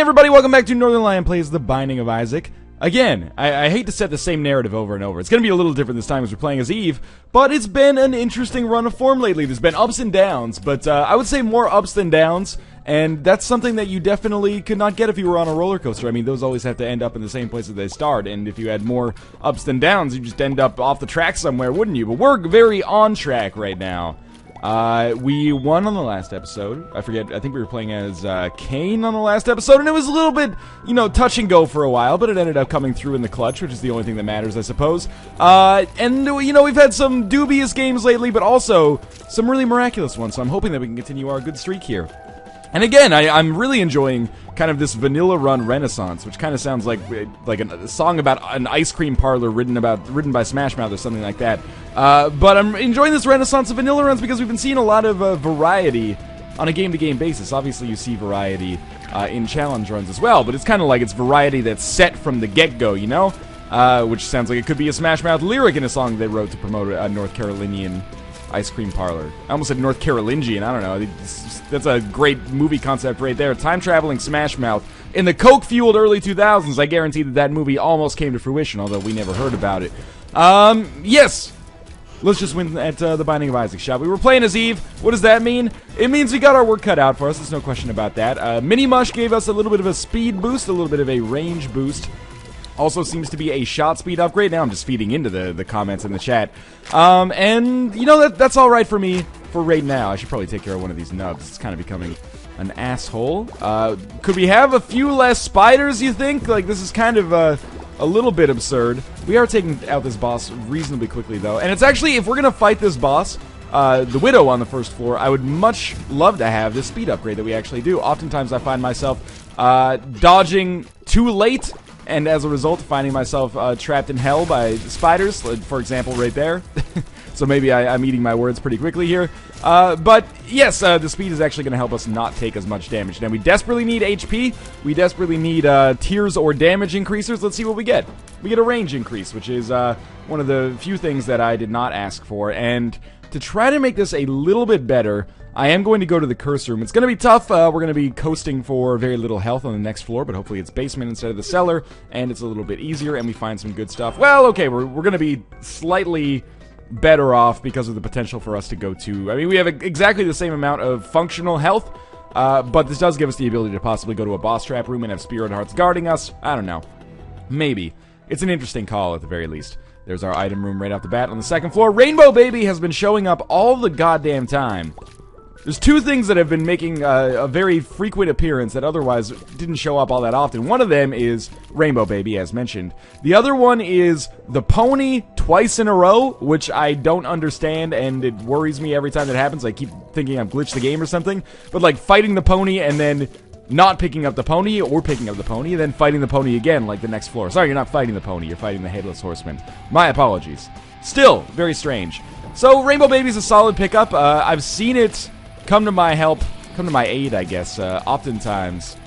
everybody, welcome back to Northern Lion Plays The Binding of Isaac. Again, I hate to set the same narrative over and over. It's going to be a little different this time as we're playing as Eve, but it's been an interesting run of form lately. There's been ups and downs, but I would say more ups than downs, and that's something that you definitely could not get if you were on a roller coaster. I mean, those always have to end up in the same place that they start, and if you had more ups than downs, you'd just end up off the track somewhere, wouldn't you? But we're very on track right now. We won on the last episode. I think we were playing as Cain on the last episode, and it was a little bit, touch and go for a while, but it ended up coming through in the clutch, which is the only thing that matters, I suppose. And we've had some dubious games lately, but also some really miraculous ones, so I'm hoping that we can continue our good streak here. And again, I'm really enjoying kind of this vanilla run renaissance, which kind of sounds like a song about an ice cream parlor written by Smash Mouth or something like that. But I'm enjoying this renaissance of vanilla runs because we've been seeing a lot of variety on a game-to-game basis. Obviously, you see variety in challenge runs as well, but it's kind of like it's variety that's set from the get-go, which sounds like it could be a Smash Mouth lyric in a song they wrote to promote a North Carolinian ice cream parlor. I almost said North Carolingian, I don't know. That's a great movie concept right there. Time-traveling Smash Mouth. In the Coke-fueled early 2000s, I guarantee that movie almost came to fruition, although we never heard about it. Yes! Let's just win at The Binding of Isaac, shall we? We're playing as Eve. What does that mean? It means we got our work cut out for us. There's no question about that. Mini Mush gave us a little bit of a speed boost, a little bit of a range boost. Also seems to be a shot speed upgrade. Now I'm just feeding into the comments in the chat. And, that's alright for me for right now. I should probably take care of one of these nubs. It's kind of becoming an asshole. Could we have a few less spiders, you think? Like, this is kind of a little bit absurd. We are taking out this boss reasonably quickly, though. And it's actually, if we're going to fight this boss, the Widow on the first floor, I would much love to have this speed upgrade that we actually do. Oftentimes I find myself dodging too late, and as a result, finding myself trapped in hell by spiders, for example, right there. So maybe I'm eating my words pretty quickly here. But yes, the speed is actually going to help us not take as much damage. Now, we desperately need HP. We desperately need tears or damage increasers. Let's see what we get. We get a range increase, which is one of the few things that I did not ask for. And to try to make this a little bit better, I am going to go to the curse room. It's going to be tough. We're going to be coasting for very little health on the next floor, but hopefully it's basement instead of the cellar, and it's a little bit easier, and we find some good stuff. Well, okay, we're going to be slightly better off because of the potential for us to go to... I mean, we have exactly the same amount of functional health, but this does give us the ability to possibly go to a boss trap room and have Spirit Hearts guarding us. I don't know. Maybe. It's an interesting call at the very least. There's our item room right off the bat on the second floor. Rainbow Baby has been showing up all the goddamn time. There's two things that have been making a very frequent appearance that otherwise didn't show up all that often. One of them is Rainbow Baby, as mentioned. The other one is the pony twice in a row, which I don't understand, and it worries me every time that happens. I keep thinking I've glitched the game or something. But like fighting the pony and then not picking up the pony, or picking up the pony, and then fighting the pony again, like the next floor. Sorry, you're not fighting the pony, you're fighting the Headless Horseman. My apologies. Still, very strange. So, Rainbow Baby's a solid pickup. I've seen it come to my help, come to my aid, I guess, oftentimes,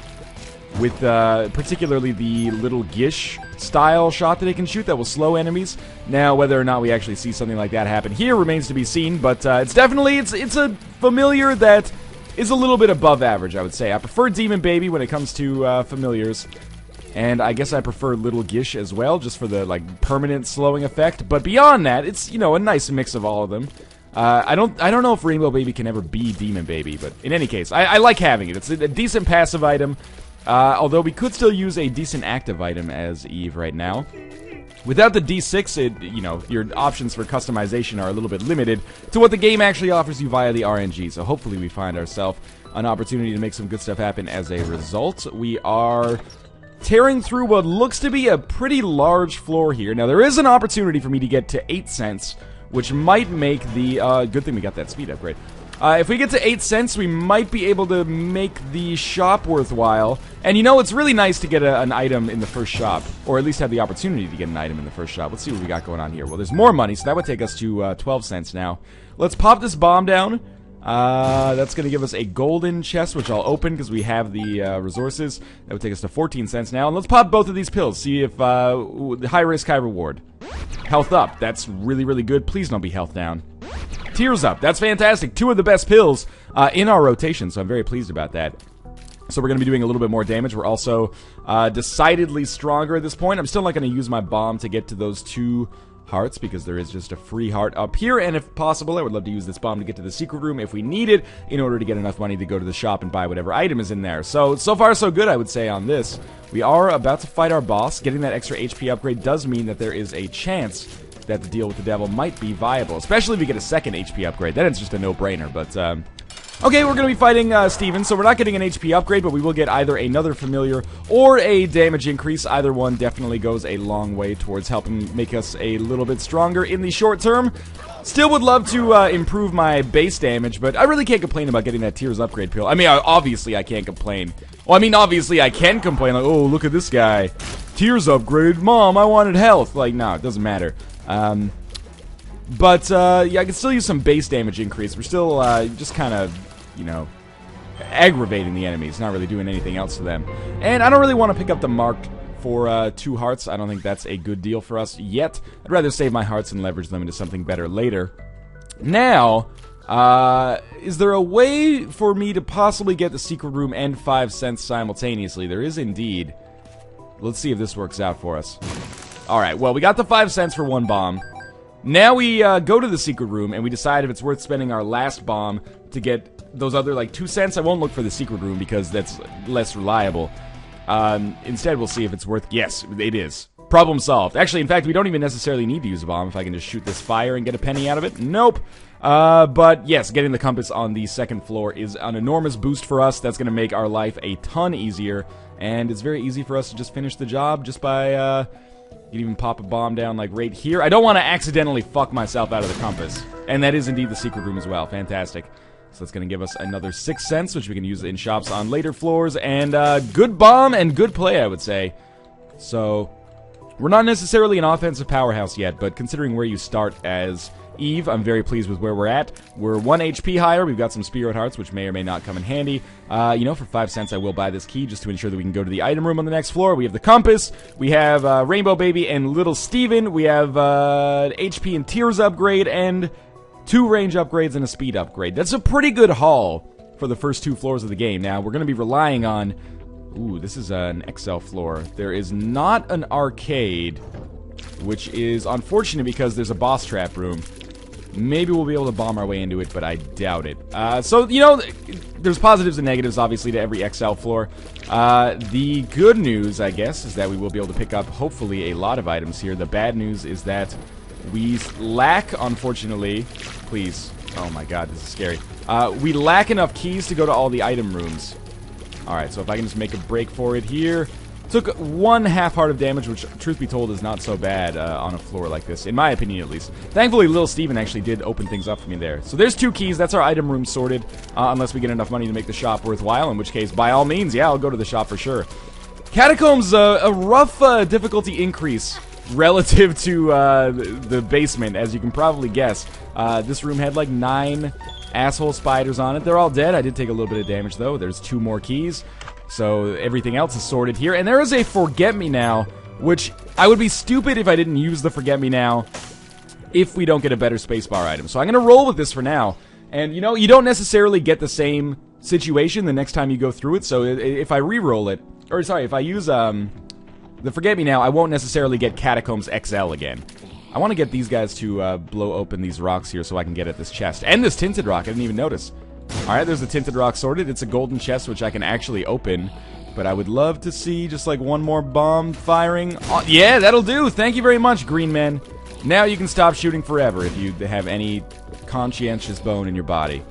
with particularly the little Gish style shot that it can shoot that will slow enemies. Now, whether or not we actually see something like that happen here remains to be seen, but it's definitely, it's a familiar that is a little bit above average, I would say. I prefer Demon Baby when it comes to familiars, and I guess I prefer Little Gish as well, just for the, like, permanent slowing effect, but beyond that, it's, a nice mix of all of them. I don't know if Rainbow Baby can ever be Demon Baby, but in any case, I like having it. It's a decent passive item, although we could still use a decent active item as Eve right now. Without the D6, your options for customization are a little bit limited to what the game actually offers you via the RNG, so hopefully we find ourselves an opportunity to make some good stuff happen as a result. We are tearing through what looks to be a pretty large floor here. Now, there is an opportunity for me to get to 8 cents, which might make the, good thing we got that speed upgrade. If we get to 8 cents, we might be able to make the shop worthwhile. And it's really nice to get an item in the first shop, or at least have the opportunity to get an item in the first shop. Let's see what we got going on here. Well, there's more money, so that would take us to 12 cents now. Let's pop this bomb down. That's going to give us a golden chest, which I'll open because we have the resources. That would take us to 14 cents now. And let's pop both of these pills, see if high risk, high reward. Health up. That's really, really good. Please don't be health down. Tears up. That's fantastic. 2 of the best pills in our rotation, so I'm very pleased about that. So we're going to be doing a little bit more damage. We're also decidedly stronger at this point. I'm still not going to use my bomb to get to those 2 hearts because there is just a free heart up here, and if possible I would love to use this bomb to get to the secret room if we need it in order to get enough money to go to the shop and buy whatever item is in there. So far so good, I would say, on this. We are about to fight our boss. Getting that extra HP upgrade does mean that there is a chance that the deal with the devil might be viable, especially if we get a second HP upgrade. Then it's just a no-brainer, but okay, we're going to be fighting Steven, so we're not getting an HP upgrade, but we will get either another familiar or a damage increase. Either one definitely goes a long way towards helping make us a little bit stronger in the short term. Still would love to improve my base damage, but I really can't complain about getting that Tears upgrade pill. I mean, obviously I can't complain. Well, I mean, obviously I can complain, like, oh, look at this guy. Tears upgrade, Mom, I wanted health. Like, no, it doesn't matter. But, yeah, I can still use some base damage increase. We're still, just kind of, you know, aggravating the enemies, not really doing anything else to them. And I don't really want to pick up the marked for 2 hearts. I don't think that's a good deal for us yet. I'd rather save my hearts and leverage them into something better later. Now, is there a way for me to possibly get the secret room and 5 cents simultaneously? There is indeed. Let's see if this works out for us. Alright, well, we got the 5 cents for 1 bomb. Now we go to the secret room, and we decide if it's worth spending our last bomb to get those other, like, 2 cents. I won't look for the secret room because that's less reliable. Instead, we'll see if it's worth... Yes, it is. Problem solved. Actually, in fact, we don't even necessarily need to use a bomb if I can just shoot this fire and get a penny out of it. Nope. But yes, getting the compass on the 2nd floor is an enormous boost for us. That's going to make our life a ton easier. And it's very easy for us to just finish the job just by... You can even pop a bomb down, like, right here. I don't want to accidentally fuck myself out of the compass. And that is indeed the secret room as well. Fantastic. So that's going to give us another 6 cents, which we can use in shops on later floors. And good bomb and good play, I would say. So, we're not necessarily an offensive powerhouse yet, but considering where you start as Eve, I'm very pleased with where we're at. We're 1 HP higher. We've got some Spirit Hearts, which may or may not come in handy. You know, for 5 cents, I will buy this key just to ensure that we can go to the item room on the next floor. We have the compass. We have Rainbow Baby and Little Steven. We have HP and Tears upgrade and 2 range upgrades and a speed upgrade. That's a pretty good haul for the first 2 floors of the game. Now, we're going to be relying on... Ooh, this is an XL floor. There is not an arcade, which is unfortunate because there's a boss trap room. Maybe we'll be able to bomb our way into it, but I doubt it. So, you know, there's positives and negatives, obviously, to every XL floor. The good news, I guess, is that we will be able to pick up, hopefully, a lot of items here. The bad news is that we lack, unfortunately... Please. Oh my god, this is scary. We lack enough keys to go to all the item rooms. Alright, so if I can just make a break for it here. Took 1 half heart of damage, which, truth be told, is not so bad on a floor like this, in my opinion at least. Thankfully, Little Steven actually did open things up for me there. So there's 2 keys. That's our item room sorted, unless we get enough money to make the shop worthwhile, in which case, by all means, yeah, I'll go to the shop for sure. Catacombs, a rough difficulty increase relative to the basement, as you can probably guess. This room had like 9 asshole spiders on it. They're all dead. I did take a little bit of damage, though. There's 2 more keys. So everything else is sorted here. And there is a Forget-Me-Now, which I would be stupid if I didn't use the Forget-Me-Now if we don't get a better spacebar item. So I'm going to roll with this for now. And, you know, you don't necessarily get the same situation the next time you go through it. So if I re-roll it, or sorry, if I use the Forget-Me-Now, I won't necessarily get Catacombs XL again. I want to get these guys to blow open these rocks here so I can get at this chest. And this tinted rock, I didn't even notice. Alright, there's the tinted rock sorted. It's a golden chest, which I can actually open. But I would love to see just like 1 more bomb firing. Oh, yeah, that'll do. Thank you very much, green men. Now you can stop shooting forever if you have any conscientious bone in your body.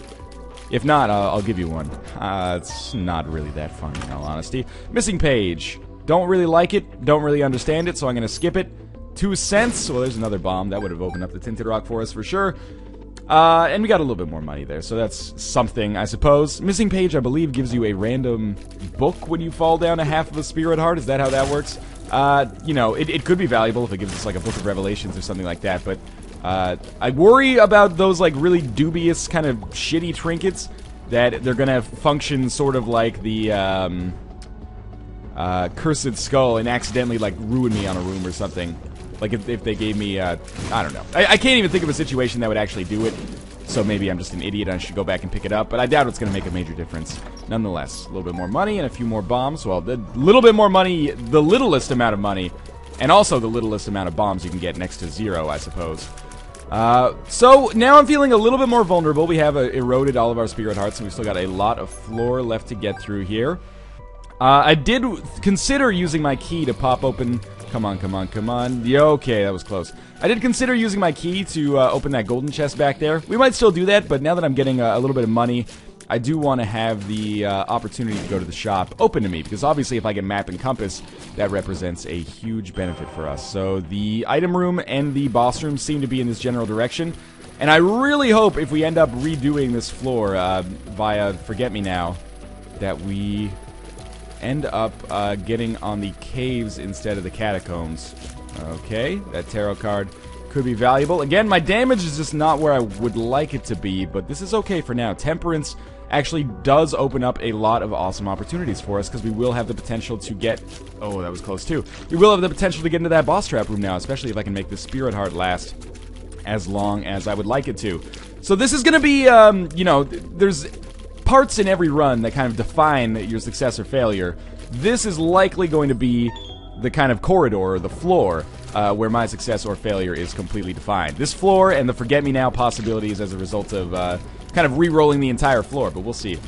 If not, I'll give you one. It's not really that fun, in all honesty. Missing page. Don't really like it. Don't really understand it, so I'm going to skip it. 2 cents. Well, there's another bomb. That would have opened up the tinted rock for us for sure. And we got a little bit more money there, so that's something, I suppose. Missing page, I believe, gives you a random book when you fall down a half of a Spirit Heart. Is that how that works? You know, it could be valuable if it gives us, like, a Book of Revelations or something like that, but I worry about those, like, really dubious kind of shitty trinkets that they're gonna function sort of like the, Cursed Skull and accidentally, like, ruin me on a room or something. Like, if they gave me, I don't know. I can't even think of a situation that would actually do it. so maybe I'm just an idiot and I should go back and pick it up, but I doubt it's going to make a major difference. Nonetheless, a little bit more money and a few more bombs. Well, the little bit more money, the littlest amount of money, and also the littlest amount of bombs you can get next to 0, I suppose. So now I'm feeling a little bit more vulnerable. We have eroded all of our spirit hearts, and we've still got a lot of floor left to get through here. I did consider using my key to pop open... Come on, come on, come on. Yeah, okay, that was close. I did consider using my key to open that golden chest back there. We might still do that, but now that I'm getting a little bit of money, I do want to have the opportunity to go to the shop open to me, because obviously if I get map and compass, that represents a huge benefit for us. So the item room and the boss room seem to be in this general direction, and I really hope if we end up redoing this floor via Forget Me Now, that we end up getting on the caves instead of the catacombs. Okay, that tarot card could be valuable. Again, my damage is just not where I would like it to be, but this is okay for now. Temperance actually does open up a lot of awesome opportunities for us, because we will have the potential to get... Oh, that was close too. We will have the potential to get into that boss trap room now, especially if I can make the spirit heart last as long as I would like it to. So this is going to be, you know, there's parts in every run that kind of define your success or failure. This is likely going to be the kind of corridor, or the floor, where my success or failure is completely defined. This floor and the Forget Me Now possibilities as a result of kind of re-rolling the entire floor, but we'll see.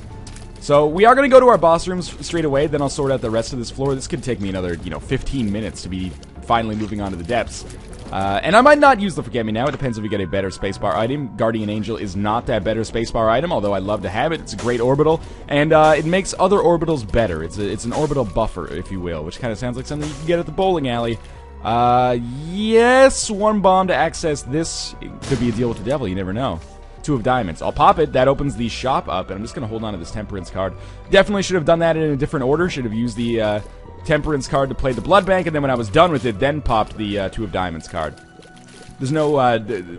So we are going to go to our boss rooms straight away, then I'll sort out the rest of this floor. This could take me another, 15 minutes to be finally moving on to the depths. And I might not use the Forget Me Now. It depends if we get a better spacebar item. Guardian Angel is not that better spacebar item, although I'd love to have it. It's a great orbital, and it makes other orbitals better. It's an orbital buffer, if you will, which kind of sounds like something you can get at the bowling alley. Yes, 1 bomb to access this. It could be a deal with the devil, you never know. 2 of diamonds. I'll pop it. That opens the shop up, and I'm just going to hold on to this temperance card. Definitely should have done that in a different order. Should have used the temperance card to play the blood bank, and then when I was done with it, then popped the 2 of diamonds card. There's no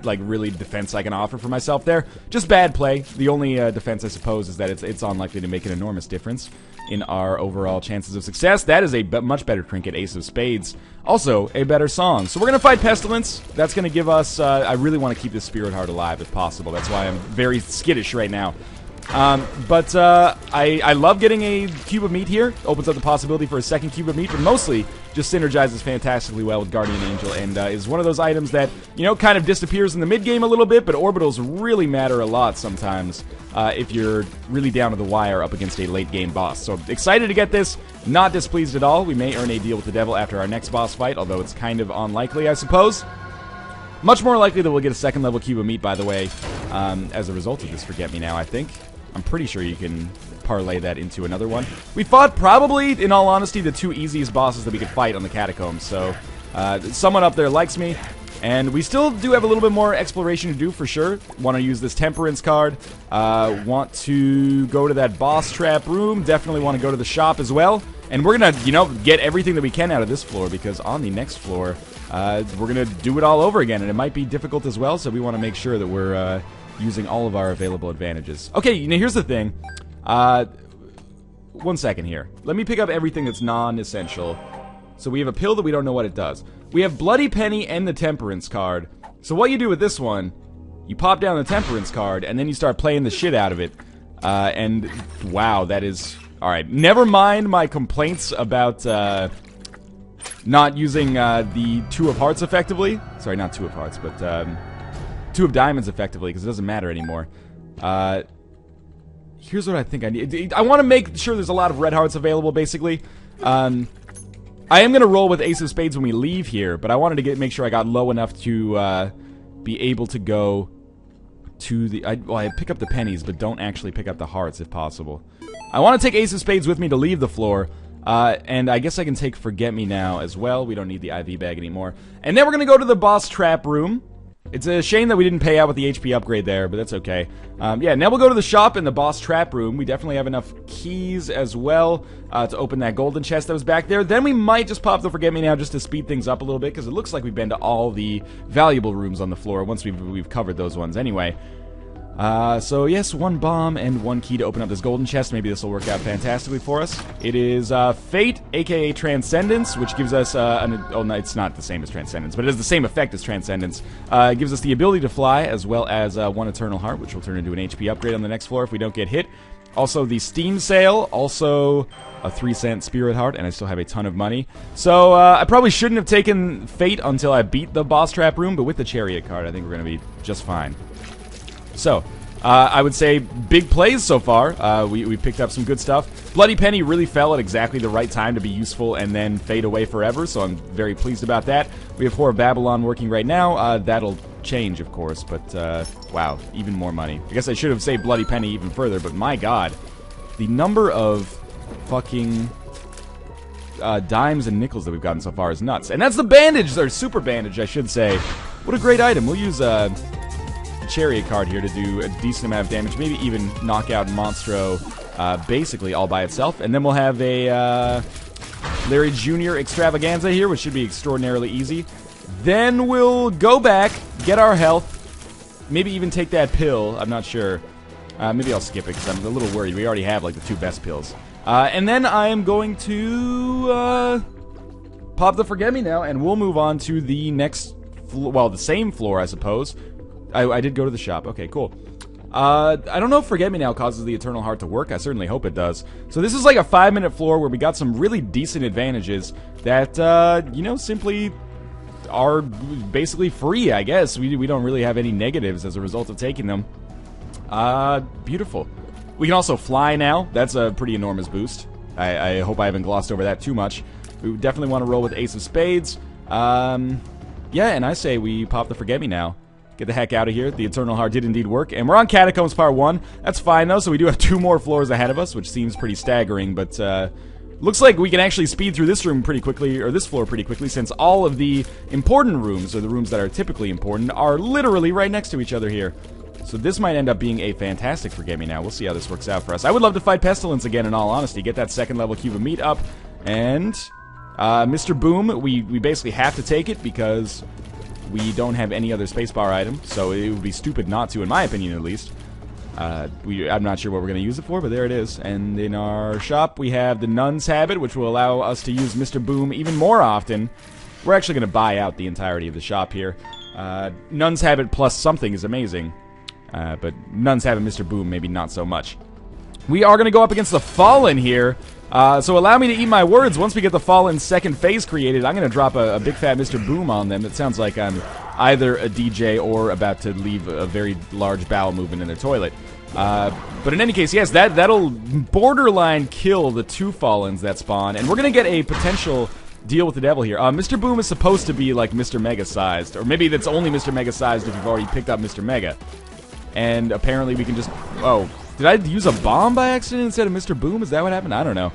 like really defense I can offer for myself there. Just bad play. The only defense I suppose is that it's unlikely to make an enormous difference in our overall chances of success. That is a much better trinket, Ace of Spades. Also, a better song. So we're going to fight Pestilence. That's going to give us... I really want to keep this Spirit Heart alive if possible. That's why I'm very skittish right now. I love getting a cube of meat here. Opens up the possibility for a second cube of meat, but mostly just synergizes fantastically well with Guardian Angel, and is one of those items that, kind of disappears in the mid-game a little bit, but orbitals really matter a lot sometimes if you're really down to the wire up against a late-game boss. So excited to get this, not displeased at all. We may earn a deal with the devil after our next boss fight, although it's kind of unlikely, I suppose. Much more likely that we'll get a second-level cube of meat, by the way, as a result of this Forget Me Now, I think. I'm pretty sure you can parlay that into another one. We fought probably, in all honesty, the 2 easiest bosses that we could fight on the catacombs, so someone up there likes me, and we still do have a little bit more exploration to do for sure. Want to use this temperance card, want to go to that boss trap room, definitely want to go to the shop as well, and we're gonna, get everything that we can out of this floor, because on the next floor, we're gonna do it all over again, and it might be difficult as well, so we want to make sure that we're using all of our available advantages. Okay, here's the thing. 1 second here. Let me pick up everything that's non-essential. So we have a pill that we don't know what it does. We have Bloody Penny and the Temperance card. So what you do with this one, you pop down the Temperance card, and then you start playing the shit out of it. And, wow, that is... Alright, never mind my complaints about, not using, the 2 of Hearts effectively. Sorry, not 2 of Hearts, but, 2 of Diamonds effectively, because it doesn't matter anymore. Here's what I think I need. I want to make sure there's a lot of red hearts available, basically. I am going to roll with Ace of Spades when we leave here, but I wanted to make sure I got low enough to be able to go to the... I pick up the pennies, but don't actually pick up the hearts if possible. I want to take Ace of Spades with me to leave the floor. And I guess I can take Forget Me Now as well. We don't need the IV bag anymore. And then we're going to go to the boss trap room. It's a shame that we didn't pay out with the HP upgrade there, but that's okay. Yeah, now we'll go to the shop in the boss trap room. We definitely have enough keys as well to open that golden chest that was back there. Then we might just pop the Forget Me Now just to speed things up a little bit, because it looks like we've been to all the valuable rooms on the floor once we've covered those ones anyway. So yes, 1 bomb and 1 key to open up this golden chest. Maybe this will work out fantastically for us. It is Fate, aka Transcendence, which gives us oh no, it's not the same as Transcendence, but it has the same effect as Transcendence. It gives us the ability to fly, as well as 1 Eternal Heart, which will turn into an HP upgrade on the next floor if we don't get hit. Also the Steam Sale, also a 3-cent Spirit Heart, and I still have a ton of money. So I probably shouldn't have taken Fate until I beat the boss trap room, but with the Chariot card, I think we're going to be just fine. So, I would say big plays so far. We picked up some good stuff. Bloody Penny really fell at exactly the right time to be useful and then fade away forever, so I'm very pleased about that. We have Whore of Babylon working right now. That'll change, of course, but wow, even more money. I guess I should have saved Bloody Penny even further, but my god, the number of fucking dimes and nickels that we've gotten so far is nuts. And that's the bandage, or super bandage, I should say. What a great item. We'll use Chariot card here to do a decent amount of damage, maybe even knock out Monstro basically all by itself, and then we'll have a Larry Jr. Extravaganza here, which should be extraordinarily easy. Then we'll go back, get our health, maybe even take that pill, I'm not sure. Maybe I'll skip it because I'm a little worried. We already have like the 2 best pills. And then I am going to pop the Forget-Me-Now, and we'll move on to the next, well, the same floor, I suppose. I did go to the shop. Okay, cool. I don't know if Forget-Me-Now causes the Eternal Heart to work. I certainly hope it does. So this is like a 5-minute floor where we got some really decent advantages that, you know, simply are basically free, I guess. We don't really have any negatives as a result of taking them. Beautiful. We can also fly now. That's a pretty enormous boost. I hope I haven't glossed over that too much. We definitely want to roll with Ace of Spades. Yeah, and I say we pop the Forget-Me-Now. Get the heck out of here. The Eternal Heart did indeed work. And we're on Catacombs Part 1. That's fine, though, so we do have 2 more floors ahead of us, which seems pretty staggering, but looks like we can actually speed through this room pretty quickly, or this floor pretty quickly, since all of the important rooms, or the rooms that are typically important, are literally right next to each other here. So this might end up being a fantastic Forget-Me-Now. We'll see how this works out for us. I would love to fight Pestilence again, in all honesty. Get that 2nd level Cube of Meat up. And Mr. Boom, we basically have to take it because we don't have any other spacebar item, so it would be stupid not to, in my opinion at least. I'm not sure what we're going to use it for, but there it is. And in our shop, we have the Nun's Habit, which will allow us to use Mr. Boom even more often. We're actually going to buy out the entirety of the shop here. Nun's Habit plus something is amazing. But Nun's Habit, Mr. Boom, maybe not so much. We are going to go up against the Fallen here. So allow me to eat my words. Once we get the Fallen's 2nd phase created, I'm going to drop a big fat Mr. Boom on them. It sounds like I'm either a DJ or about to leave a very large bowel movement in their toilet. But in any case, yes, that'll borderline kill the 2 Fallens that spawn, and we're going to get a potential deal with the devil here. Mr. Boom is supposed to be like Mr. Mega sized, or maybe that's only Mr. Mega sized if you've already picked up Mr. Mega. And apparently we can just... Oh, did I use a bomb by accident instead of Mr. Boom? Is that what happened? I don't know.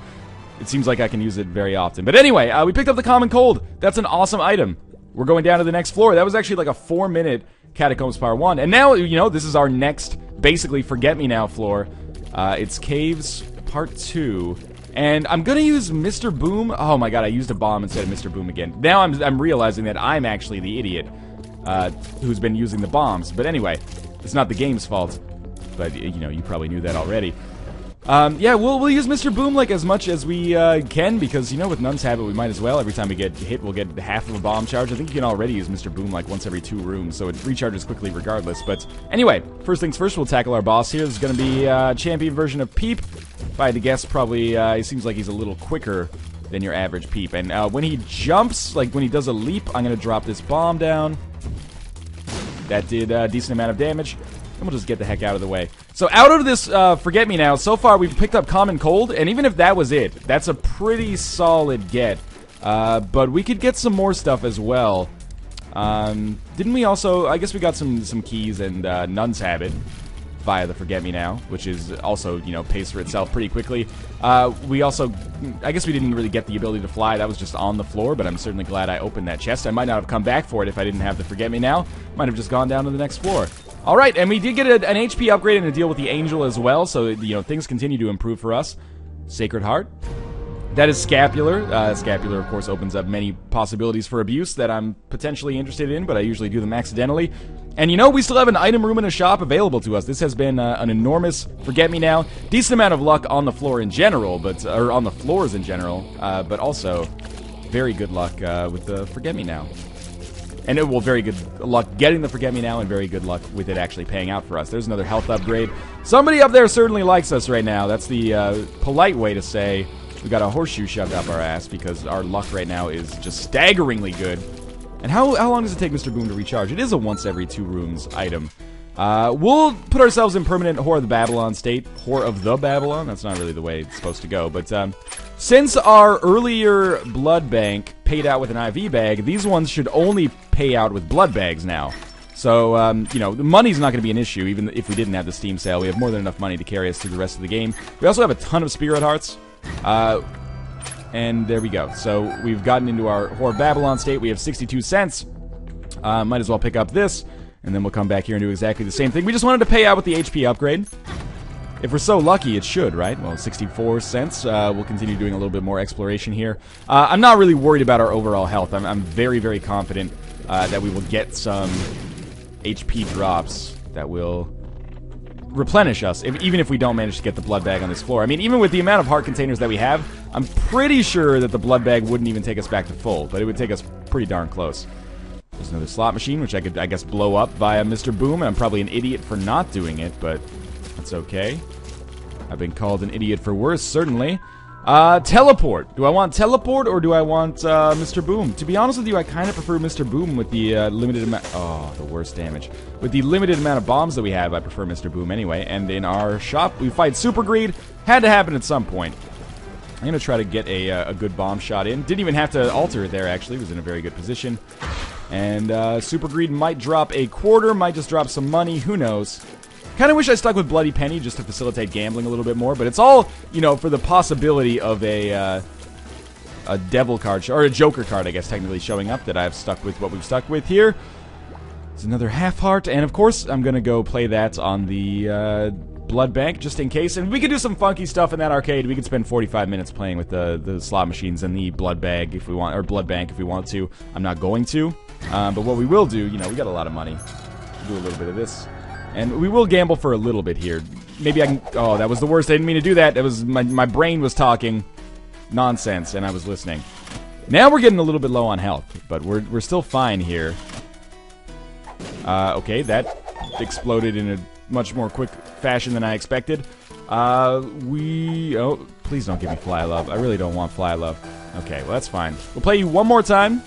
It seems like I can use it very often. But anyway, we picked up the Common Cold. That's an awesome item. We're going down to the next floor. That was actually like a 4-minute Catacombs Part 1. And now, you know, this is our next, basically, Forget-Me-Now floor. It's Caves Part 2. And I'm going to use Mr. Boom. Oh my god, I used a bomb instead of Mr. Boom again. Now I'm realizing that I'm actually the idiot who's been using the bombs. But anyway, it's not the game's fault. But, you know, you probably knew that already. Yeah, we'll use Mr. Boom like as much as we can, because, you know, with Nun's Habit we might as well. Every time we get hit, we'll get half of a bomb charge. I think you can already use Mr. Boom like once every 2 rooms, so it recharges quickly regardless. But anyway, first things first, we'll tackle our boss here. This is going to be a champion version of Peep. If I had to guess, probably, it seems like he's a little quicker than your average Peep. And when he jumps, like when he does a leap, I'm going to drop this bomb down. That did a decent amount of damage. And we'll just get the heck out of the way. So out of this Forget-Me-Now, so far we've picked up Common Cold, and even if that was it, that's a pretty solid get. But we could get some more stuff as well. Didn't we also... I guess we got some keys and Nun's Habit via the Forget-Me-Now, which is also, you know, pays for itself pretty quickly. We also... I guess we didn't really get the ability to fly. That was just on the floor, but I'm certainly glad I opened that chest. I might not have come back for it if I didn't have the Forget-Me-Now. Might have just gone down to the next floor. Alright, and we did get an HP upgrade and a deal with the Angel as well, so, you know, things continue to improve for us. Sacred Heart. That is Scapular. Scapular, of course, opens up many possibilities for abuse that I'm potentially interested in, but I usually do them accidentally. And you know, we still have an item room in a shop available to us. This has been an enormous forget-me-now. Decent amount of luck on the floor in general, or on the floors in general, but also very good luck with the forget-me-now. And it will very good luck getting the forget-me-now, and very good luck with it actually paying out for us. There's another health upgrade. Somebody up there certainly likes us right now. That's the polite way to say we got a horseshoe shoved up our ass, because our luck right now is just staggeringly good. And how long does it take Mr. Boom to recharge? It is a once every 2 rooms item. We'll put ourselves in permanent Whore of the Babylon state. Whore of the Babylon? That's not really the way it's supposed to go. But since our earlier blood bank paid out with an IV bag, these ones should only pay out with blood bags now. So, you know, the money's not going to be an issue, even if we didn't have the Steam sale. We have more than enough money to carry us through the rest of the game. We also have a ton of Spirit Hearts. And there we go. So we've gotten into our Whore of Babylon state. We have 62 cents. Might as well pick up this, and then we'll come back here and do exactly the same thing. We just wanted to pay out with the HP upgrade. If we're so lucky, it should, right? Well, 64 cents. We'll continue doing a little bit more exploration here. I'm not really worried about our overall health. I'm very, very confident that we will get some HP drops that will replenish us, even if we don't manage to get the blood bag on this floor. I mean, even with the amount of heart containers that we have, I'm pretty sure that the blood bag wouldn't even take us back to full, but it would take us pretty darn close. There's another slot machine, which I could, I guess, blow up via Mr. Boom. I'm probably an idiot for not doing it, but that's okay. I've been called an idiot for worse, certainly. Teleport. Do I want teleport, or do I want Mr. Boom? To be honest with you, I kind of prefer Mr. Boom with the limited amount... Oh, the worst damage. With the limited amount of bombs that we have, I prefer Mr. Boom anyway. And in our shop, we fight Super Greed. Had to happen at some point. I'm going to try to get a good bomb shot in. Didn't even have to alter it there, actually. Was in a very good position. And Super Greed might drop a quarter, might just drop some money. Who knows? Kind of wish I stuck with Bloody Penny just to facilitate gambling a little bit more, but it's all, you know, for the possibility of a devil card, or a Joker card, I guess, technically showing up, that I've stuck with what we've stuck with here. It's another half heart, and of course, I'm going to go play that on the blood bank, just in case. And we could do some funky stuff in that arcade. We could spend 45 minutes playing with the slot machines and the blood bag if we want, or blood bank if we want to. I'm not going to, but what we will do, you know, we got a lot of money. We'll do a little bit of this. And we will gamble for a little bit here. Maybe I can... Oh, that was the worst. I didn't mean to do that. That was... My brain was talking nonsense, and I was listening. Now we're getting a little bit low on health, but we're still fine here. Okay, that exploded in a much more quick fashion than I expected. Oh, please don't give me Fly Love. I really don't want Fly Love. Okay, well, that's fine. We'll play you one more time.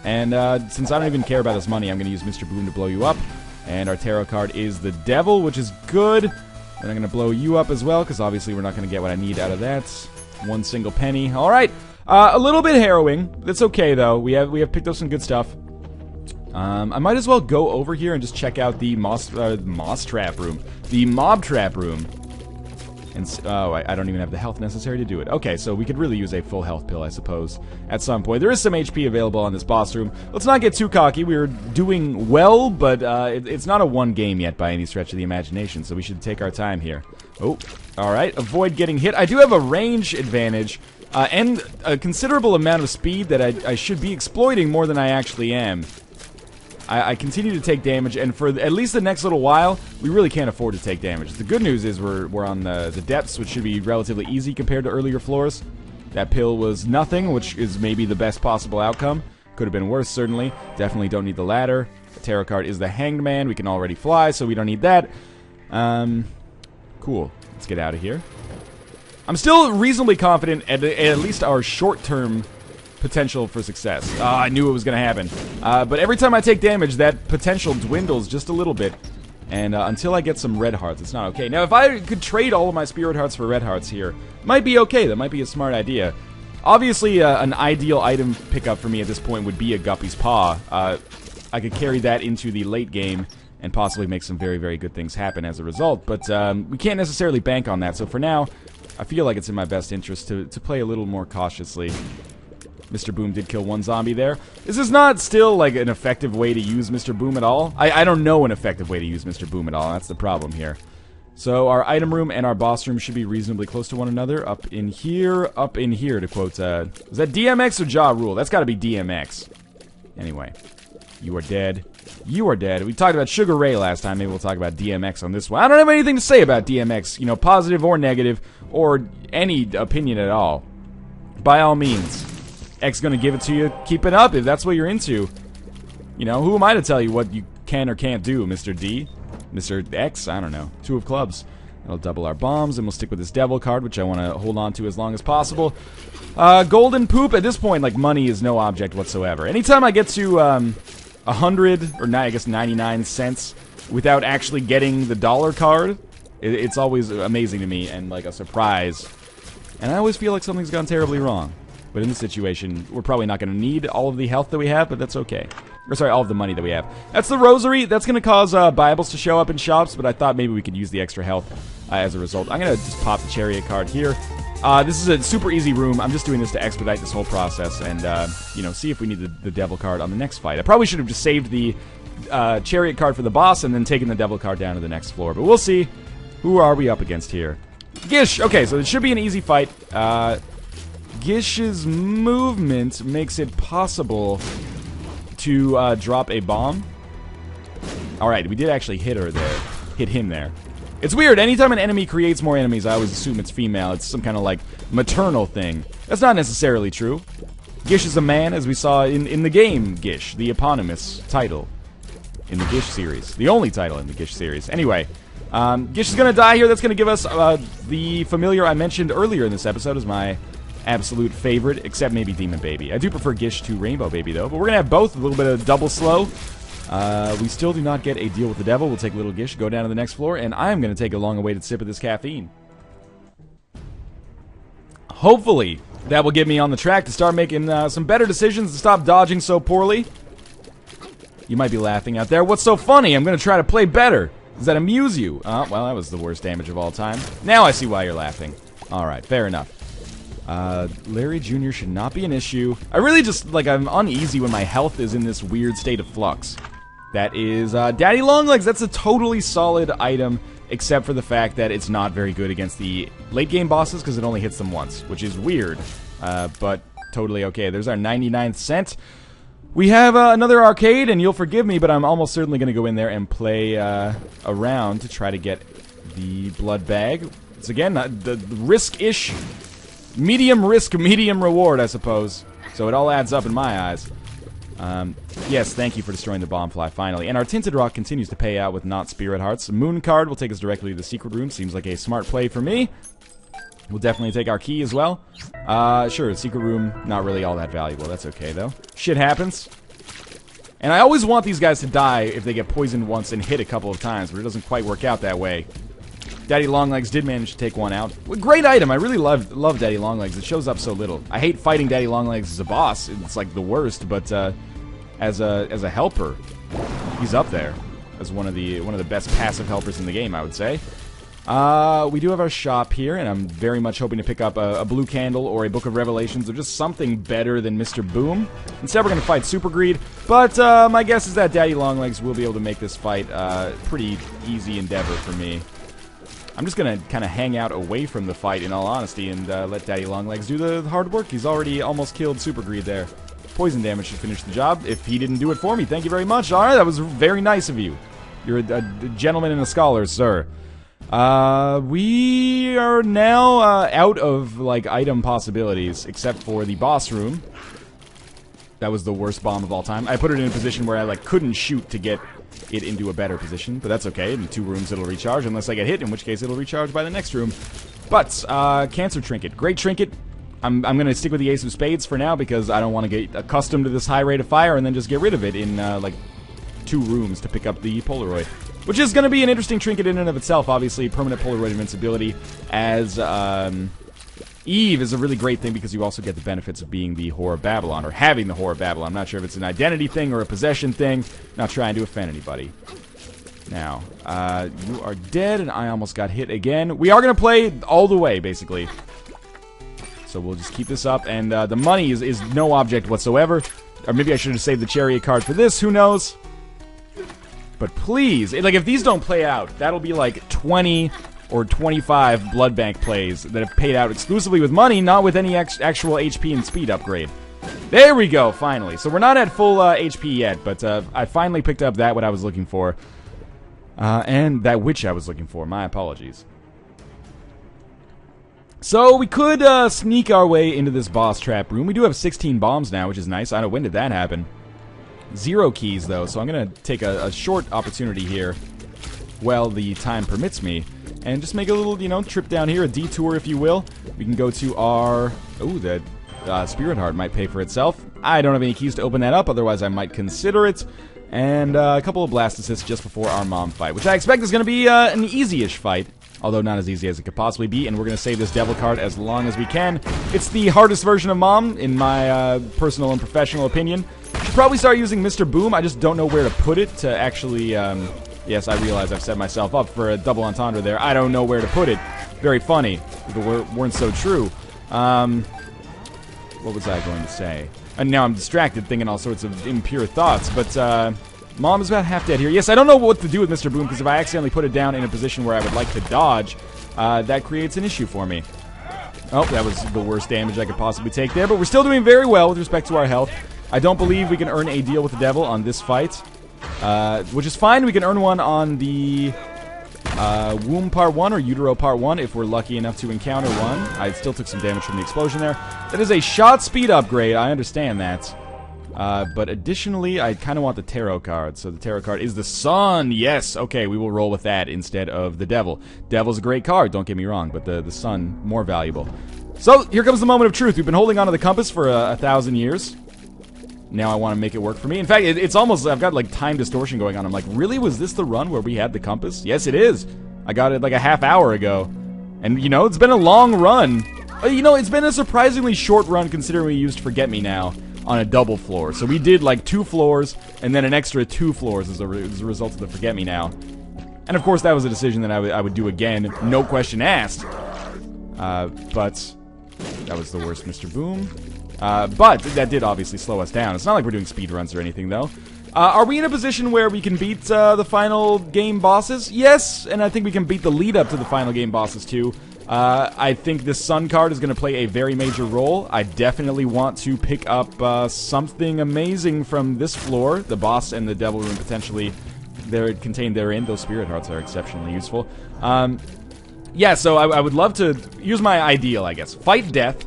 And since I don't even care about this money, I'm going to use Mr. Boom to blow you up. And our tarot card is the Devil, which is good. And I'm going to blow you up as well, because obviously we're not going to get what I need out of that. One single penny. All right. A little bit harrowing. That's okay, though. We have picked up some good stuff. I might as well go over here and just check out the moss trap room. The mob trap room. And oh, I don't even have the health necessary to do it. Okay, so we could really use a full health pill, I suppose, at some point. There is some HP available on this boss room. Let's not get too cocky. We're doing well, but it's not a one game yet by any stretch of the imagination, so we should take our time here. Oh, alright. Avoid getting hit. I do have a range advantage, and a considerable amount of speed that I should be exploiting more than I actually am. I continue to take damage, and for at least the next little while, we really can't afford to take damage. The good news is we're on the depths, which should be relatively easy compared to earlier floors. That pill was nothing, which is maybe the best possible outcome. Could have been worse, certainly. Definitely don't need the ladder. The tarot card is the Hanged Man. We can already fly, so we don't need that. Cool. Let's get out of here. I'm still reasonably confident at least our short-term potential for success. Oh, I knew it was going to happen. But every time I take damage, that potential dwindles just a little bit. And until I get some red hearts, it's not okay. Now, if I could trade all of my spirit hearts for red hearts here, might be okay. That might be a smart idea. Obviously, an ideal item pickup for me at this point would be a Guppy's Paw. I could carry that into the late game and possibly make some very, very good things happen as a result. But we can't necessarily bank on that. So for now, I feel like it's in my best interest to play a little more cautiously. Mr. Boom did kill one zombie there. This is not still, like, an effective way to use Mr. Boom at all. I don't know an effective way to use Mr. Boom at all. That's the problem here. So our item room and our boss room should be reasonably close to one another. Up in here, to quote, is that DMX or Ja Rule? That's gotta be DMX. Anyway, you are dead. You are dead. We talked about Sugar Ray last time. Maybe we'll talk about DMX on this one. I don't have anything to say about DMX, you know, positive or negative, or any opinion at all. By all means, X gonna give it to you. Keep it up if that's what you're into. You know, who am I to tell you what you can or can't do, Mr. D? Mr. X? I don't know. 2 of clubs. That'll double our bombs, and we'll stick with this devil card, which I want to hold on to as long as possible. Golden poop. At this point, like, money is no object whatsoever. Anytime I get to 100, or I guess 99 cents without actually getting the dollar card, it's always amazing to me and like a surprise. And I always feel like something's gone terribly wrong. But in this situation, we're probably not going to need all of the health that we have, but that's okay. Or sorry, all of the money that we have. That's the rosary. That's going to cause Bibles to show up in shops, but I thought maybe we could use the extra health as a result. I'm going to just pop the chariot card here. This is a super easy room. I'm just doing this to expedite this whole process and, you know, see if we need the devil card on the next fight. I probably should have just saved the chariot card for the boss and then taken the devil card down to the next floor. But we'll see. Who are we up against here? Gish! Okay, so it should be an easy fight. Gish's movement makes it possible to drop a bomb. Alright, we did actually hit her there. Hit him there. It's weird, anytime an enemy creates more enemies, I always assume it's female. It's some kind of, like, maternal thing. That's not necessarily true. Gish is a man, as we saw in the game Gish, the eponymous title in the Gish series. The only title in the Gish series. Anyway, Gish is gonna die here. That's gonna give us the familiar I mentioned earlier in this episode as my absolute favorite, except maybe Demon Baby. I do prefer Gish to Rainbow Baby, though. But we're gonna have both, a little bit of double slow. We still do not get a deal with the devil. We'll take Little Gish, go down to the next floor, and I'm going to take a long-awaited sip of this caffeine. Hopefully, that will get me on the track to start making some better decisions to stop dodging so poorly. You might be laughing out there. What's so funny? I'm going to try to play better. Does that amuse you? Well, that was the worst damage of all time. Now I see why you're laughing. Alright, fair enough. Larry Jr. should not be an issue. I really just, like, I'm uneasy when my health is in this weird state of flux. That is, Daddy Longlegs. That's a totally solid item, except for the fact that it's not very good against the late-game bosses, because it only hits them once, which is weird, but totally okay. There's our 99th cent. We have another arcade, and you'll forgive me, but I'm almost certainly going to go in there and play around to try to get the blood bag. It's, again, the risk-ish, medium risk, medium reward, I suppose. So it all adds up in my eyes. Yes, thank you for destroying the Bombfly, finally. And our Tinted Rock continues to pay out with not Spirit Hearts. Moon card will take us directly to the secret room. Seems like a smart play for me. We'll definitely take our key as well. Sure, secret room, not really all that valuable. That's okay, though. Shit happens. And I always want these guys to die if they get poisoned once and hit a couple of times, but it doesn't quite work out that way. Daddy Longlegs did manage to take one out. Great item. I really love Daddy Longlegs. It shows up so little. I hate fighting Daddy Longlegs as a boss. It's like the worst, but as a helper, he's up there as one of the best passive helpers in the game, I would say. We do have our shop here, and I'm very much hoping to pick up a blue candle or a Book of Revelations or just something better than Mr. Boom. Instead, we're going to fight Super Greed, but my guess is that Daddy Longlegs will be able to make this fight pretty easy endeavor for me. I'm just going to kind of hang out away from the fight, in all honesty, and let Daddy Longlegs do the hard work. He's already almost killed Super Greed there. Poison damage should finish the job if he didn't do it for me. Thank you very much. All right, that was very nice of you. You're a gentleman and a scholar, sir. We are now out of, like, item possibilities, except for the boss room. That was the worst bomb of all time. I put it in a position where I, like, couldn't shoot to get it into a better position, but that's okay. In 2 rooms it'll recharge, unless I get hit, in which case it'll recharge by the next room. But, Cancer Trinket. Great trinket. I'm gonna stick with the Ace of Spades for now, because I don't want to get accustomed to this high rate of fire and then just get rid of it in, like, 2 rooms to pick up the Polaroid. Which is going to be an interesting trinket in and of itself, obviously. Permanent Polaroid invincibility as Eve is a really great thing because you also get the benefits of being the Whore of Babylon, or having the Whore of Babylon. I'm not sure if it's an identity thing or a possession thing. Not trying to offend anybody. Now, you are dead, and I almost got hit again. We are going to play all the way, basically. So we'll just keep this up, and the money is no object whatsoever. Or maybe I should have saved the chariot card for this, who knows? But please, like, if these don't play out, that'll be like 20 or 25 blood bank plays that have paid out exclusively with money, not with any actual HP and speed upgrade. There we go, finally. So we're not at full HP yet, but I finally picked up what I was looking for. And that witch I was looking for. My apologies. So we could sneak our way into this boss trap room. We do have 16 bombs now, which is nice. I don't know, when did that happen? 0 keys, though, so I'm going to take a short opportunity here while the time permits me. And just make a little, trip down here, a detour, if you will. We can go to our... Oh, the Spirit Heart might pay for itself. I don't have any keys to open that up, otherwise I might consider it. And a couple of blast assists just before our mom fight, which I expect is going to be an easy-ish fight. Although not as easy as it could possibly be, and we're going to save this devil card as long as we can. It's the hardest version of Mom, in my personal and professional opinion. Should probably start using Mr. Boom. I just don't know where to put it to actually... yes, I realize I've set myself up for a double entendre there. I don't know where to put it. Very funny. The weren't so true. What was I going to say? And now I'm distracted, thinking all sorts of impure thoughts, but... Mom is about half dead here. Yes, I don't know what to do with Mr. Boom, because if I accidentally put it down in a position where I would like to dodge, that creates an issue for me. Oh, that was the worst damage I could possibly take there, but we're still doing very well with respect to our health. I don't believe we can earn a deal with the devil on this fight, which is fine. We can earn one on the womb part 1 or utero part 1 if we're lucky enough to encounter one. I still took some damage from the explosion there. That is a shot speed upgrade. I understand that. But additionally, I kind of want the tarot card. So the tarot card is the sun. Yes, okay, we will roll with that instead of the devil. Devil's a great card, don't get me wrong, but the sun, more valuable. So, here comes the moment of truth. We've been holding onto the compass for 1,000 years. Now I want to make it work for me. In fact, it's almost, I've got like time distortion going on. I'm like, really? Was this the run where we had the compass? Yes, it is. I got it like a half hour ago. And, it's been a long run. It's been a surprisingly short run considering we used Forget Me Now on a double floor. So we did like 2 floors and then an extra 2 floors as a result of the Forget Me Now. And of course that was a decision that I would do again, no question asked. But that was the worst Mr. Boom. But that did obviously slow us down. It's not like we're doing speed runs or anything though. Are we in a position where we can beat the final game bosses? Yes, and I think we can beat the lead up to the final game bosses too. I think this Sun card is going to play a very major role. I definitely want to pick up something amazing from this floor. The boss and the devil room potentially contained therein. Those spirit hearts are exceptionally useful. Yeah, so I would love to use my ideal, I guess. Fight death.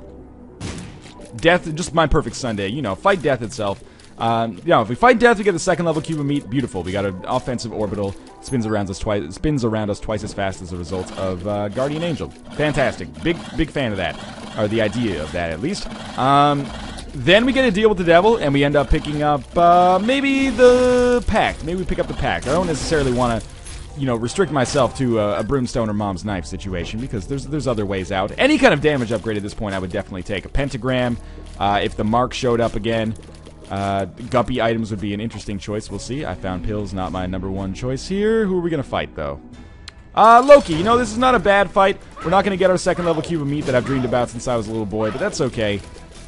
Death, just my perfect Sunday. Fight death itself. If we fight death, we get the 2nd level cube of meat. Beautiful. We got an offensive orbital. Spins around us twice as fast as a result of Guardian Angel. Fantastic. Big fan of that. Or the idea of that, at least. Then we get a deal with the devil, and we end up picking up maybe the Pact. Maybe we pick up the Pact. I don't necessarily want to, restrict myself to a brimstone or mom's knife situation, because there's other ways out. Any kind of damage upgrade at this point I would definitely take. A pentagram, if the mark showed up again. Guppy items would be an interesting choice. We'll see. I found pills, not my #1 choice here. Who are we going to fight, though? Loki. This is not a bad fight. We're not going to get our 2nd level cube of meat that I've dreamed about since I was a little boy, but that's okay.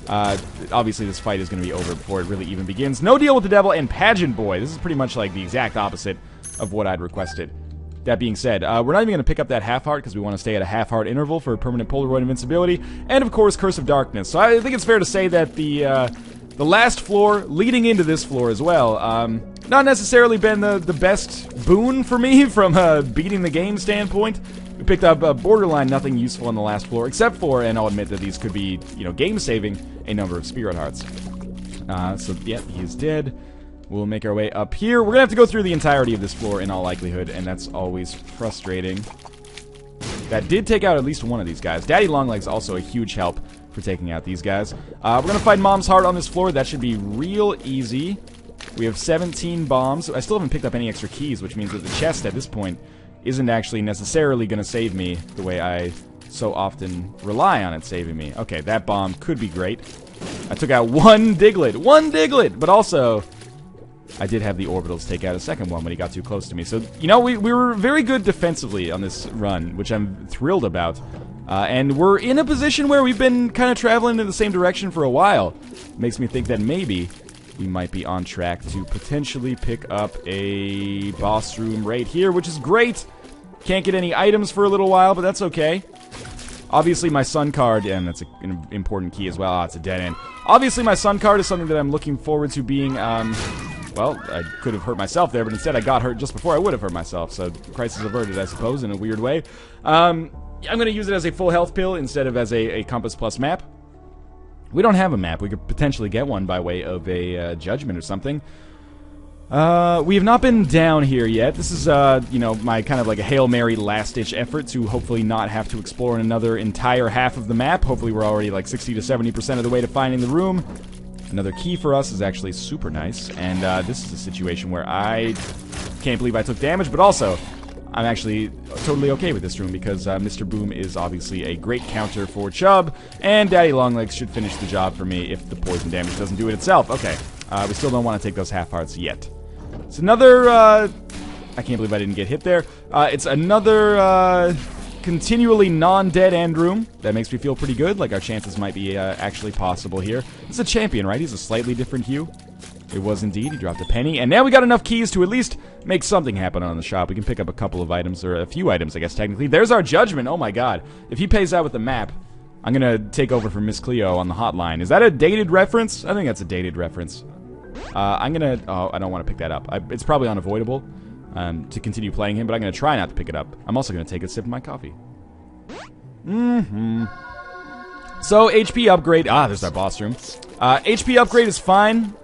Obviously, this fight is going to be over before it really even begins. No deal with the devil and Pageant Boy. This is pretty much like the exact opposite of what I'd requested. That being said, we're not even going to pick up that half heart because we want to stay at a half heart interval for permanent Polaroid invincibility. And, of course, Curse of Darkness. So I think it's fair to say that the last floor, leading into this floor as well, not necessarily been the best boon for me from a beating the game standpoint. We picked up borderline nothing useful on the last floor, except for, and I'll admit that these could be, game-saving, a number of Spirit Hearts. So, yeah, he's dead. We'll make our way up here. We're going to have to go through the entirety of this floor in all likelihood, and that's always frustrating. That did take out at least one of these guys. Daddy Longlegs also a huge help for taking out these guys. We're going to find Mom's Heart on this floor. That should be real easy. We have 17 bombs. I still haven't picked up any extra keys, which means that the chest at this point isn't actually necessarily going to save me the way I so often rely on it saving me. Okay, that bomb could be great. I took out one Diglett, but also I did have the orbitals take out a second one when he got too close to me. So, we were very good defensively on this run, which I'm thrilled about. And we're in a position where we've been kind of traveling in the same direction for a while. Makes me think that maybe we might be on track to potentially pick up a boss room right here, which is great. Can't get any items for a little while, but that's okay. Obviously, my sun card, and that's an important key as well. Ah, it's a dead end. Obviously, my sun card is something that I'm looking forward to being, well, I could have hurt myself there, but instead I got hurt just before I would have hurt myself, so crisis averted, I suppose, in a weird way. I'm going to use it as a full health pill instead of as a Compass Plus map. We don't have a map. We could potentially get one by way of a judgment or something. We have not been down here yet. This is, you know, my kind of like a Hail Mary last-ditch effort to hopefully not have to explore another entire half of the map. Hopefully we're already like 60 to 70% of the way to finding the room. Another key for us is actually super nice, and this is a situation where I can't believe I took damage, but also I'm actually totally okay with this room because Mr. Boom is obviously a great counter for Chubb, and Daddy Longlegs should finish the job for me if the poison damage doesn't do it itself. Okay, we still don't want to take those half hearts yet. It's another, I can't believe I didn't get hit there. It's another, continually non-dead end room. That makes me feel pretty good, like our chances might be actually possible here. It's a champion, right? He's a slightly different hue. It was indeed. He dropped a penny. And now we got enough keys to at least make something happen on the shop. We can pick up a couple of items, or a few items, I guess, technically. There's our judgment. Oh my god. If he pays out with the map, I'm gonna take over for Miss Cleo on the hotline. Is that a dated reference? I think that's a dated reference. I'm gonna... Oh, I don't want to pick that up. It's probably unavoidable to continue playing him, but I'm gonna try not to pick it up. I'm also gonna take a sip of my coffee. So, HP upgrade... Ah, there's our boss room. HP upgrade is fine.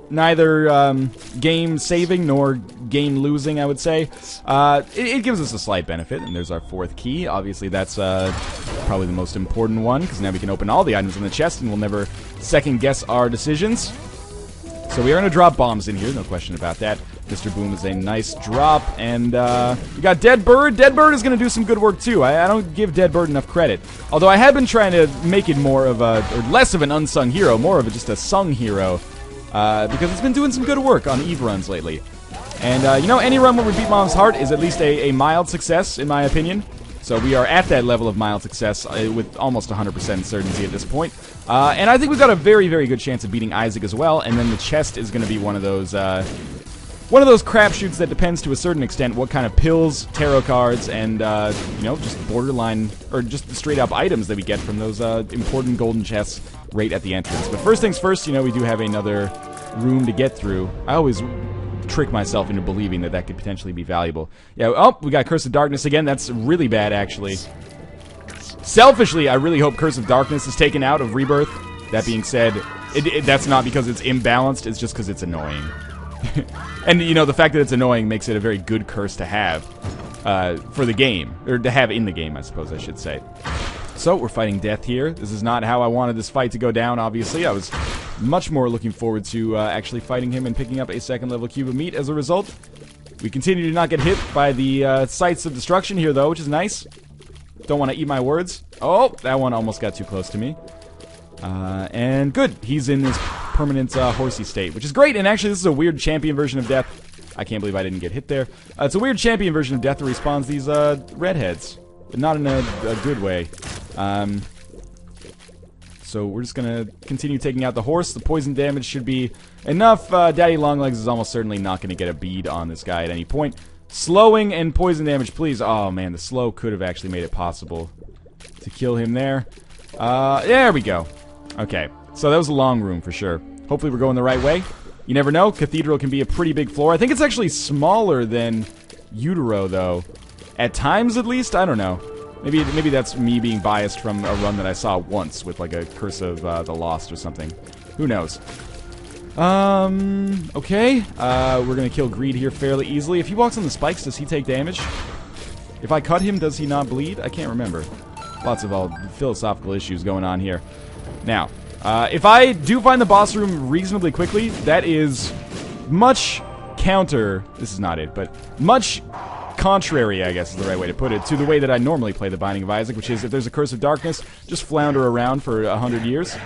Neither game saving nor game losing, I would say. It gives us a slight benefit, and there's our fourth key. Obviously, that's probably the most important one, because now we can open all the items in the chest, and we'll never second-guess our decisions. So we are going to drop bombs in here, no question about that. Mr. Boom is a nice drop, and we got Dead Bird. Dead Bird is going to do some good work, too. I don't give Dead Bird enough credit. Although I have been trying to make it more of a, or less of an unsung hero, more of just a sung hero. Because it's been doing some good work on Eve runs lately. And, you know, any run where we beat Mom's Heart is at least a mild success, in my opinion. So we are at that level of mild success with almost 100% certainty at this point. And I think we've got a very, very good chance of beating Isaac as well. And then the chest is going to be one of those crapshoots that depends to a certain extent what kind of pills, tarot cards, and, you know, just borderline, or just straight-up items that we get from those important golden chests right at the entrance. But first things first, you know, we do have another room to get through. I always trick myself into believing that that could potentially be valuable. Yeah, oh, we got Curse of Darkness again. That's really bad, actually. Selfishly, I really hope Curse of Darkness is taken out of Rebirth. That being said, that's not because it's imbalanced, it's just because it's annoying. And, you know, the fact that it's annoying makes it a very good curse to have for the game. Or to have in the game, I suppose I should say. So, we're fighting death here. This is not how I wanted this fight to go down, obviously. I was much more looking forward to actually fighting him and picking up a second-level cube of meat as a result. We continue to not get hit by the sights of destruction here, though, which is nice. Don't want to eat my words. Oh, that one almost got too close to me. And good. He's in this permanent horsey state, which is great. And actually, this is a weird champion version of death. I can't believe I didn't get hit there. It's a weird champion version of death that respawns these redheads, but not in a good way. So we're just gonna continue taking out the horse. The poison damage should be enough. Daddy Longlegs is almost certainly not gonna get a bead on this guy at any point. Slowing and poison damage, please. Oh man, the slow could have actually made it possible to kill him there. There we go. Okay, so that was a long room for sure. Hopefully we're going the right way. You never know. Cathedral can be a pretty big floor. I think it's actually smaller than Utero, though. At times, at least. I don't know. Maybe that's me being biased from a run that I saw once with like a Curse of the Lost or something. Who knows? Okay. We're gonna kill Greed here fairly easily. If he walks on the spikes, does he take damage? If I cut him, does he not bleed? I can't remember. Lots of philosophical issues going on here. Now, if I do find the boss room reasonably quickly, that is much counter... This is not it, but much contrary, I guess is the right way to put it, to the way that I normally play the Binding of Isaac, which is if there's a Curse of Darkness, just flounder around for 100 years.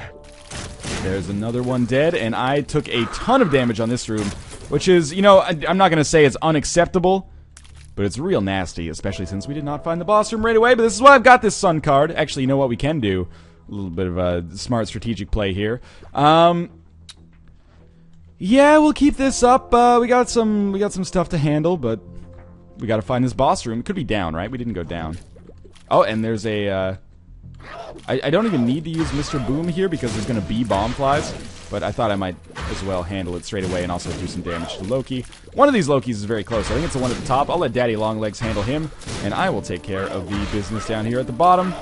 There's another one dead, and I took a ton of damage on this room, which is, you know, I'm not going to say it's unacceptable, but it's real nasty, especially since we did not find the boss room right away. But this is why I've got this sun card. Actually, you know what we can do? A little bit of a smart strategic play here. Yeah, we'll keep this up. We got some stuff to handle, but we gotta find this boss room. It could be down, right? We didn't go down. Oh, and there's a, I don't even need to use Mr. Boom here because there's gonna be bomb flies. But I thought I might as well handle it straight away and also do some damage to Loki. One of these Lokis is very close. I think it's the one at the top. I'll let Daddy Longlegs handle him, and I will take care of the business down here at the bottom.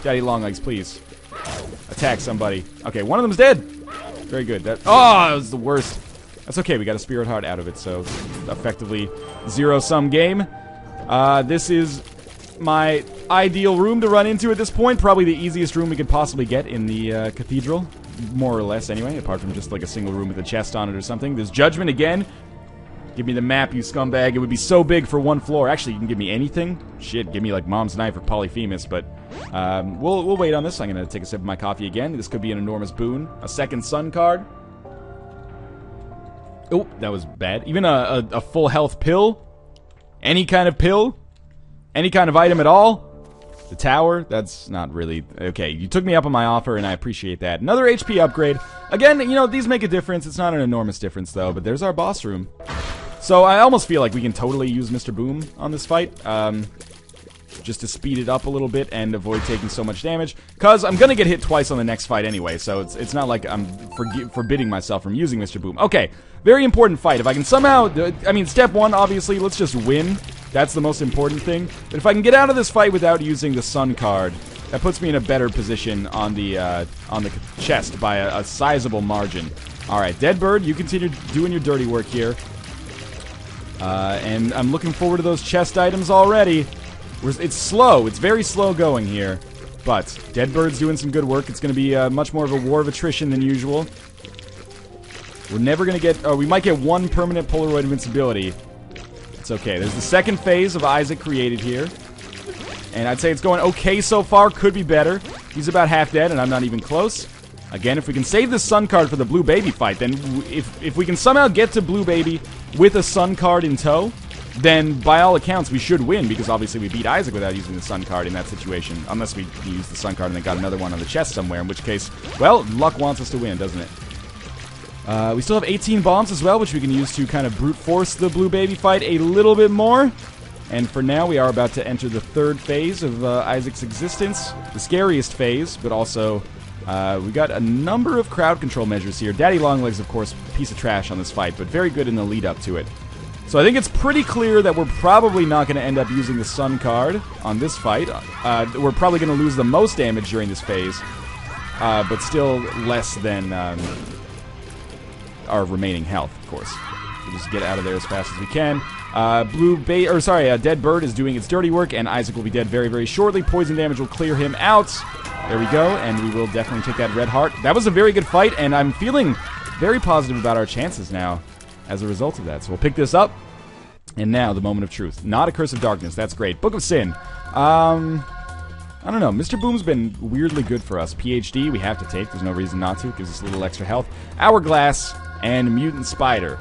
Daddy Longlegs, please. Attack somebody. Okay, one of them's dead. Very good. That was the worst. That's okay. We got a Spirit Heart out of it, so effectively zero-sum game. This is my ideal room to run into at this point. Probably the easiest room we could possibly get in the Cathedral. More or less, anyway, apart from just like a single room with a chest on it or something. There's Judgment again. Give me the map, you scumbag. It would be so big for one floor. Actually, you can give me anything. Shit, give me like Mom's Knife or Polyphemus, but we'll wait on this. I'm going to take a sip of my coffee again. This could be an enormous boon. A second Sun card. Oh, that was bad. Even a full health pill. Any kind of pill. Any kind of item at all. The tower, that's not really... Okay, you took me up on my offer, and I appreciate that. Another HP upgrade. Again, you know, these make a difference. It's not an enormous difference, though, but there's our boss room. So I almost feel like we can totally use Mr. Boom on this fight. Just to speed it up a little bit and avoid taking so much damage. Because I'm going to get hit twice on the next fight anyway, so it's not like I'm forbidding myself from using Mr. Boom. Okay, very important fight. If I can somehow... I mean, step one, obviously, let's just win. That's the most important thing. But if I can get out of this fight without using the Sun card, that puts me in a better position on the chest by a sizable margin. Alright, Deadbird, you continue doing your dirty work here. And I'm looking forward to those chest items already. It's slow. It's very slow going here. But Deadbird's doing some good work. It's going to be much more of a war of attrition than usual. We're never going to get... we might get one permanent Polaroid invincibility. It's okay. There's the second phase of Isaac created here. And I'd say it's going okay so far. Could be better. He's about half dead, and I'm not even close. Again, if we can save this Sun card for the Blue Baby fight, then if we can somehow get to Blue Baby with a Sun card in tow, then by all accounts we should win, because obviously we beat Isaac without using the Sun card in that situation. Unless we use the Sun card and then got another one on the chest somewhere, in which case, well, luck wants us to win, doesn't it? We still have 18 bombs as well, which we can use to kind of brute force the Blue Baby fight a little bit more. And for now, we are about to enter the third phase of Isaac's existence. The scariest phase, but also we got a number of crowd control measures here. Daddy Longlegs, of course, piece of trash on this fight, but very good in the lead up to it. So I think it's pretty clear that we're probably not going to end up using the Sun card on this fight. We're probably going to lose the most damage during this phase, but still less than... our remaining health, of course. We'll just get out of there as fast as we can. Dead Bird is doing its dirty work, and Isaac will be dead very, very shortly. Poison damage will clear him out. There we go, and we will definitely take that red heart. That was a very good fight, and I'm feeling very positive about our chances now as a result of that. So we'll pick this up, and now the moment of truth. Not a Curse of Darkness, that's great. Book of Sin. I don't know. Mr. Boom's been weirdly good for us. PhD, we have to take. There's no reason not to. It gives us a little extra health. Hourglass and Mutant Spider.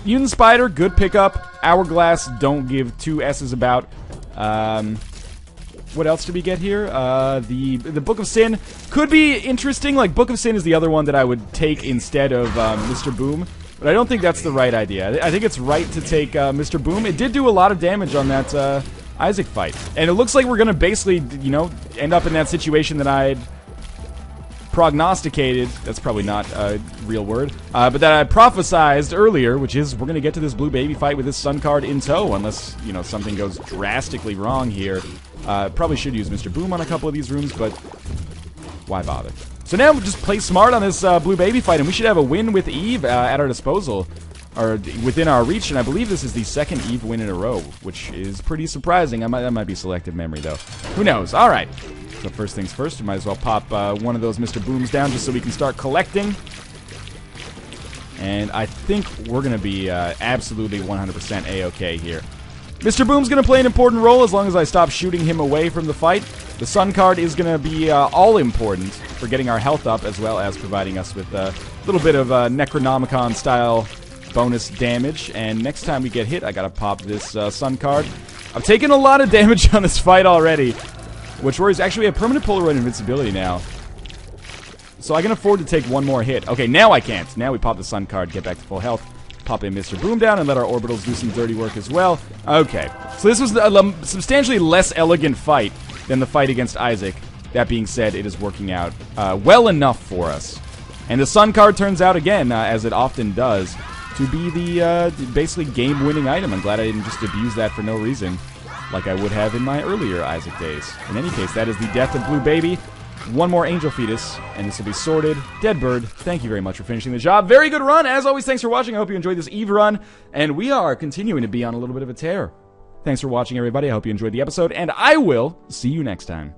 Mutant Spider, good pickup. Hourglass, don't give two S's about. What else did we get here? The Book of Sin could be interesting. Like, Book of Sin is the other one that I would take instead of Mr. Boom. But I don't think that's the right idea. I think it's right to take Mr. Boom. It did do a lot of damage on that Isaac fight. And it looks like we're going to basically, you know, end up in that situation that I'd prognosticated. That's probably not a real word. But that I prophesized earlier, which is we're going to get to this Blue Baby fight with this Sun card in tow, unless, you know, something goes drastically wrong here. Probably should use Mr. Boom on a couple of these rooms, but why bother? So now we'll just play smart on this Blue Baby fight, and we should have a win with Eve at our disposal. Or within our reach, and I believe this is the second Eve win in a row, which is pretty surprising. That might be selective memory, though. Who knows? All right. So first things first, we might as well pop one of those Mr. Booms down just so we can start collecting. And I think we're going to be absolutely 100% A-OK here. Mr. Boom's going to play an important role as long as I stop shooting him away from the fight. The Sun card is going to be all important for getting our health up, as well as providing us with a little bit of Necronomicon-style bonus damage, and next time we get hit, I gotta pop this Sun card. I've taken a lot of damage on this fight already, which worries. Actually, we have permanent Polaroid invincibility now, so I can afford to take one more hit. Okay, now I can't. Now we pop the Sun card, get back to full health. Pop a Mr. Boom down and let our orbitals do some dirty work as well. Okay, so this was a substantially less elegant fight than the fight against Isaac. That being said, it is working out well enough for us. And the Sun card turns out again, as it often does, to be the basically game-winning item. I'm glad I didn't just abuse that for no reason, like I would have in my earlier Isaac days. In any case, that is the death of Blue Baby. One more Angel Fetus, and this will be sorted. Dead Bird, thank you very much for finishing the job. Very good run. As always, thanks for watching. I hope you enjoyed this Eve run, and we are continuing to be on a little bit of a tear. Thanks for watching, everybody. I hope you enjoyed the episode, and I will see you next time.